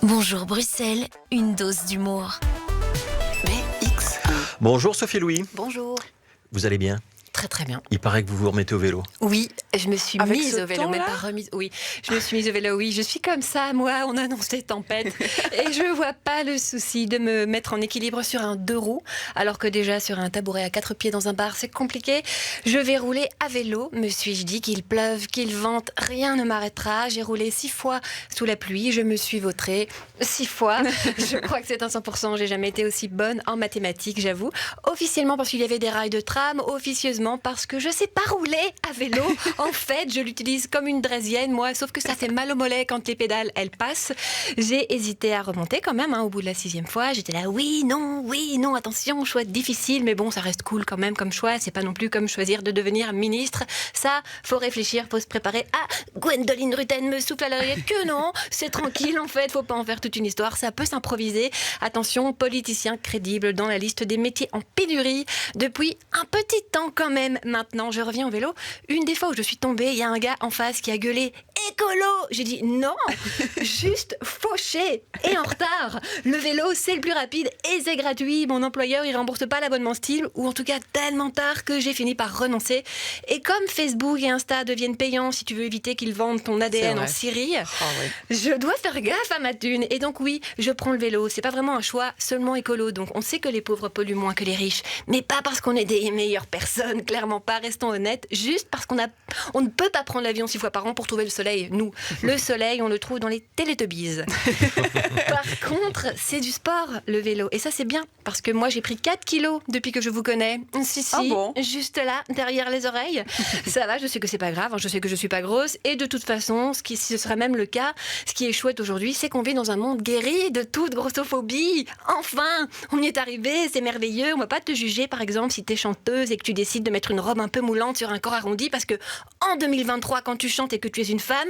Bonjour Bruxelles, une dose d'humour. BX1. Bonjour Sophie Louis, Bonjour. vous allez bien? Très très bien. Il paraît que vous vous remettez au vélo. Oui, je me suis Avec mise ce au vélo, mais temps-là pas remise. Oui, je me suis mise au vélo, oui. Je suis comme ça, moi, on annonce les tempêtes. Et je vois pas le souci de me mettre en équilibre sur un 2 roues, alors que déjà sur un tabouret à 4 pieds dans un bar, c'est compliqué. Je vais rouler à vélo, me suis-je dit, qu'il pleuve, qu'il vente, rien ne m'arrêtera. J'ai roulé 6 fois sous la pluie, je me suis vautrée 6 fois. Je crois que c'est un 100%, j'ai jamais été aussi bonne en mathématiques, j'avoue. Officiellement parce qu'il y avait des rails de tram, officieusement parce que je sais pas rouler à vélo. En fait, je l'utilise comme une draisienne, moi, sauf que ça fait mal au mollet quand les pédales, elles passent. J'ai hésité à remonter quand même, au bout de la 6e fois. J'étais là, oui, non, attention, choix difficile, mais bon, ça reste cool quand même comme choix. C'est pas non plus comme choisir de devenir ministre. Ça, faut réfléchir, faut se préparer. Ah, Gwendoline Rutten me souffle à l'oreillette que non, c'est tranquille en fait, faut pas en faire toute une histoire, ça peut s'improviser. Attention, politicien crédible dans la liste des métiers en pénurie depuis un petit temps quand même. Maintenant, je reviens au vélo. Une des fois où je suis tombée, il y a un gars en face qui a gueulé « Écolo !» J'ai dit « Non, juste fauché et en retard. Le vélo, c'est le plus rapide et c'est gratuit. Mon employeur, il rembourse pas l'abonnement style ou en tout cas tellement tard que j'ai fini par renoncer. Et comme Facebook et Insta deviennent payants si tu veux éviter qu'ils vendent ton ADN en Syrie, je dois faire gaffe à ma thune. Et donc oui, je prends le vélo. C'est pas vraiment un choix seulement écolo. Donc on sait que les pauvres polluent moins que les riches. Mais pas parce qu'on est des meilleures personnes, clairement pas, restons honnêtes. Juste parce qu'on ne peut pas prendre l'avion 6 fois par an pour trouver le soleil. Nous, le soleil, on le trouve dans les Teletubbies. Par contre, c'est du sport, le vélo. Et ça, c'est bien. Parce que moi, j'ai pris 4 kilos depuis que je vous connais. Si, Ah bon juste là, derrière les oreilles. Ça va, je sais que c'est pas grave. Je sais que je suis pas grosse. Et de toute façon, ce serait même le cas, ce qui est chouette aujourd'hui, c'est qu'on vit dans un monde guéri de toute grossophobie. Enfin, on y est arrivé, c'est merveilleux. On va pas te juger, par exemple, si t'es chanteuse et que tu décides de mettre une robe un peu moulante sur un corps arrondi, parce que en 2023, quand tu chantes et que tu es une femme,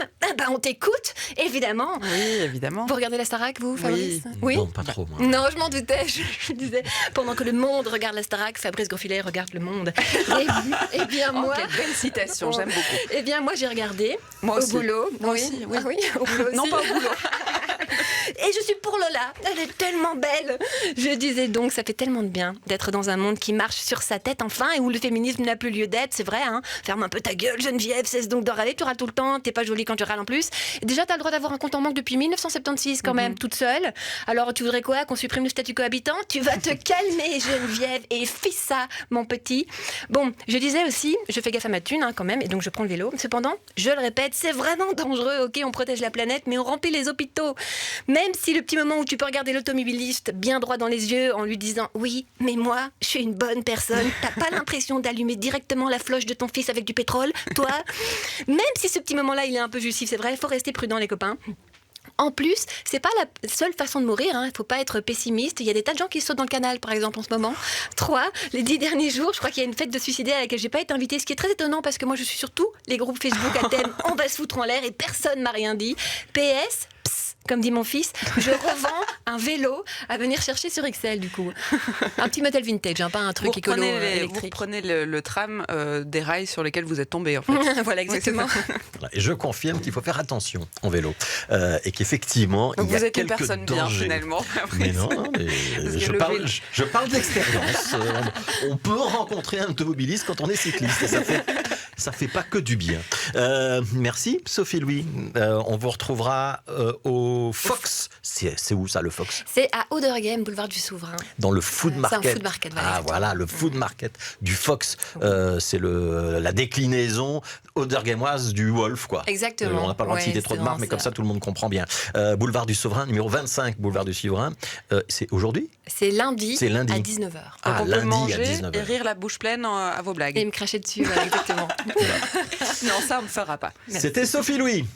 on t'écoute, évidemment. Oui, évidemment. Vous regardez la Starac, vous, Fabrice? Oui. Non, pas trop. Moi. Non, je m'en doutais. Je disais, pendant que le monde regarde la Starac, Fabrice Grosfilet regarde le monde. Et bien moi... Quelle belle citation, j'aime beaucoup. Eh bien, moi, j'ai regardé Moi aussi. au boulot. Moi oui. aussi, oui. Ah oui, au boulot aussi. Non, pas au boulot. Et je suis pour Lola, elle est tellement belle. Je disais donc, ça fait tellement de bien d'être dans un monde qui marche sur sa tête enfin et où le féminisme n'a plus lieu d'être, c'est vrai, Ferme un peu ta gueule, Geneviève, cesse donc de râler, tu râles tout le temps, t'es pas jolie quand tu râles en plus. Et déjà, t'as le droit d'avoir un compte en banque depuis 1976 quand même, toute seule. Alors, tu voudrais quoi, qu'on supprime le statut cohabitant? Tu vas te calmer, Geneviève, et fais ça, mon petit. Bon, je disais aussi, je fais gaffe à ma thune quand même, et donc je prends le vélo. Cependant, je le répète, c'est vraiment dangereux, ok, on protège la planète, mais on remplit les hôpitaux. Même si le petit moment où tu peux regarder l'automobiliste bien droit dans les yeux en lui disant « Oui, mais moi, je suis une bonne personne. T'as pas l'impression d'allumer directement la floche de ton fils avec du pétrole, toi ?» Même si ce petit moment-là, il est un peu justif, c'est vrai, il faut rester prudent, les copains. En plus, c'est pas la seule façon de mourir, il faut pas être pessimiste. Il y a des tas de gens qui sautent dans le canal, par exemple, en ce moment. 3, les 10 derniers jours, je crois qu'il y a une fête de suicidaires à laquelle j'ai pas été invitée, ce qui est très étonnant parce que moi, je suis sur tous les groupes Facebook à thème « On va se foutre en l'air » et personne m'a rien dit. PS, comme dit mon fils, je revends un vélo à venir chercher sur Excel, du coup. Un petit modèle vintage, pas un truc écolo électrique. Vous prenez le tram des rails sur lesquels vous êtes tombé, en fait. Voilà, exactement. Et je confirme qu'il faut faire attention en vélo. Et qu'effectivement, Donc il y a vous êtes quelques une personne bien, dangers. finalement. Mais non, mais je parle d'expérience. On peut rencontrer un automobiliste quand on est cycliste. Et ça fait pas que du bien. Merci, Sophie Louis. On vous retrouvera au Fox. C'est où ça, le Fox? C'est à Auderghem, boulevard du Souverain. Dans le food market. C'est un food market. Voilà, le food market du Fox. C'est la déclinaison auderghemoise du Wolf, quoi. Exactement. On n'a pas le droit de citer trop de marques, mais comme ça, tout le monde comprend bien. Boulevard du Souverain, numéro 25, boulevard du Souverain. C'est aujourd'hui? C'est lundi à 19h. Ah, on peut lundi manger à 19h. et rire la bouche pleine à vos blagues. Et me cracher dessus, exactement. Non, ça, on ne fera pas. C'était Sophie Louis.